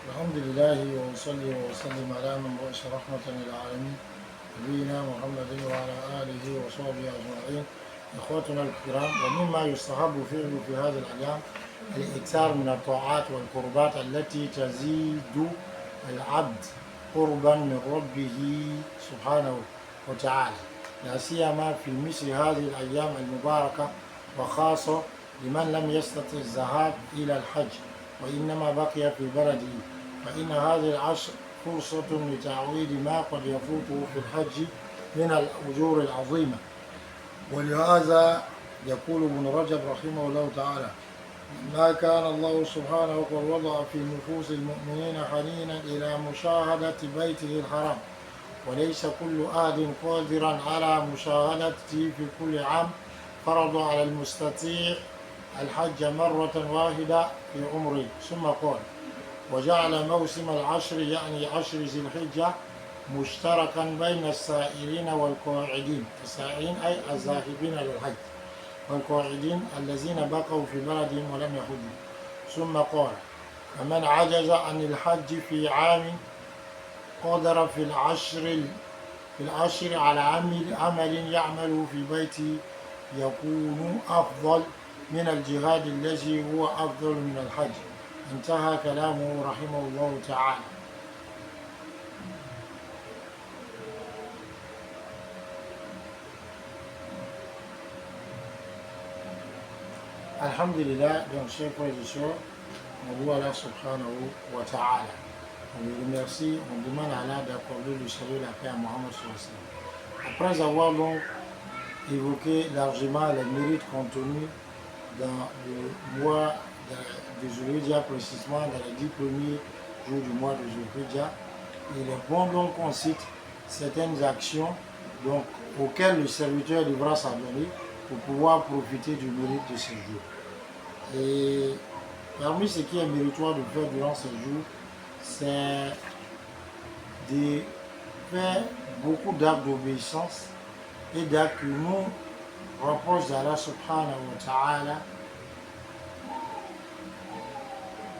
الحمد لله وأصلي وأسلم على من بعث رحمة للعالمين نبينا محمد وعلى آله وصحبه أجمعين. إخوتنا الكرام، ومما يستحب فعله في هذه الأيام الإكثار من الطاعات والقربات التي تزيد العبد قربا من ربه سبحانه وتعالى، لا سيما في مثل هذه الأيام المباركة، وخاصة لمن لم يستطع الذهاب إلى الحج وإنما بقي في بلده، فإن هذه العشر فرصة لتعويض ما قد يفوته في الحج من الأجور العظيمة. ولهذا يقول ابن رجب رحمه الله تعالى: ما كان الله سبحانه قد وضع في نفوس المؤمنين حنينا إلى مشاهدة بيته الحرام، وليس كل أحد قادرا على مشاهدته في كل عام، فرض على المستطيع الحج مرة واحدة في عمره. ثم قال: وجعل موسم العشر يعني عشر ذي الحجة مشتركا بين السائرين والقاعدين، السائرين أي الذاهبين للحج، والقاعدين الذين بقوا في بلدهم ولم يحجوا. ثم قال: فمن عجز عن الحج في عام قدر في العشر على عمل يعمل في بيته يكون أفضل من الجهاد الذي هو أفضل من الحج. انتهى كلامه رحمه الله تعالى. Alhamdulillah, donc chers frères et sœurs, on loue Allah subhanahu wa ta'ala. On le remercie, on demande à Allah d'accorder le salut et la paix à Mohammed sallallahu alayhi wa sallam. Après avoir donc évoqué largement les mérites contenus dans le mois de Zulhijjah, précisément dans les 10 premiers jours du mois de Zulhijjah, il est bon donc qu'on cite certaines actions donc, auxquelles le serviteur devra s'adonner pour pouvoir profiter du mérite de ces jours. Et parmi ce qui est méritoire de faire durant ces jours, c'est de faire beaucoup d'actes d'obéissance et d'actes qui nous rapprochent d'Allah subhanahu wa ta'ala,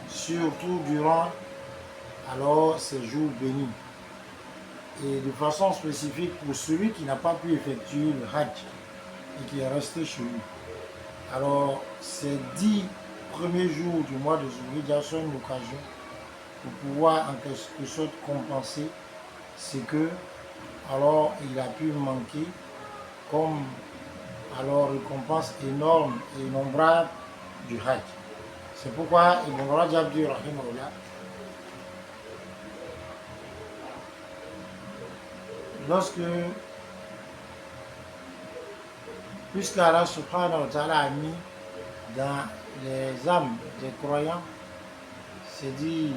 surtout durant alors ces jours bénis. Et de façon spécifique pour celui qui n'a pas pu effectuer le Hajj et qui est resté chez lui. Alors, ces 10 premiers jours du mois de Zulhijjah sont une occasion pour pouvoir en quelque sorte compenser ce que alors il a pu manquer comme alors récompense énorme et innombrable du Hajj. C'est pourquoi Ibn Rajab dit rahimahullah, puisque Allah subhanahu wa ta'ala a mis dans les âmes des croyants, c'est dit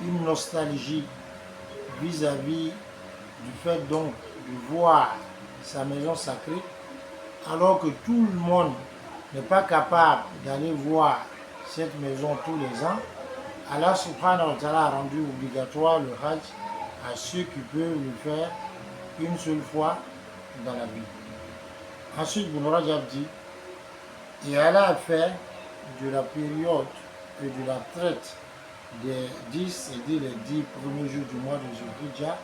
une nostalgie vis-à-vis du fait donc de voir sa maison sacrée, alors que tout le monde n'est pas capable d'aller voir cette maison tous les ans. Allah subhanahu wa ta'ala a rendu obligatoire le Hajj à ceux qui peuvent le faire une seule fois dans la vie. Ensuite, Ibn Rajab dit: et Allah a fait de la période et de la traite des 10, c'est-à-dire les 10 premiers jours du mois de Zulhijjah,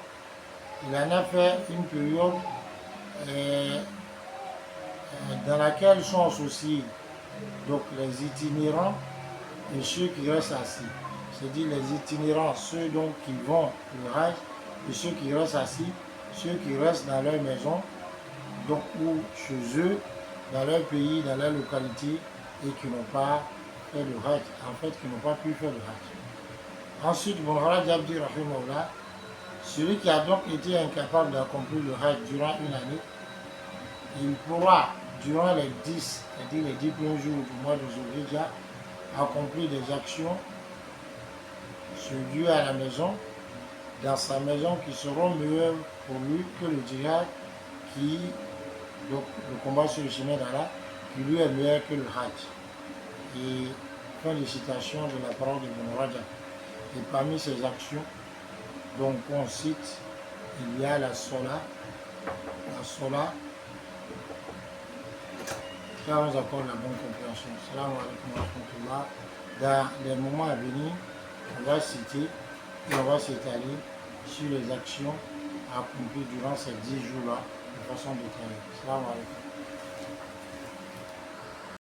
il en a fait une période dans laquelle sont associés donc les itinérants et ceux qui restent assis. C'est-à-dire les itinérants, ceux donc qui vont le Hajj, et ceux qui restent assis, ceux qui restent dans leur maison, donc ou chez eux, dans leur pays, dans leur localité, et qui n'ont pas fait le Hajj, en fait qui n'ont pas pu faire le Hajj. Ensuite, Ibn Rajab dit rahimahullah, celui qui a donc été incapable d'accomplir le Hajj durant une année, il pourra, durant les 10, c'est-à-dire les 10 premiers jours du mois de Zulhijjah, accomplir des actions sur Dieu à la maison, dans sa maison, qui seront meilleures pour lui que le djihad, donc le combat sur le chemin d'Allah, qui lui est meilleur que le Hajj. Et fin de citation de la parole de Ibn Rajab. Et parmi ces actions, donc on cite, il y a la Sola, car on nous accorde la bonne compréhension. Salam alaikum wa rahmatullah. Dans les moments à venir, on va citer et on va s'étaler sur les actions accomplies durant ces 10 jours-là de façon détaillée. Salam alaikum.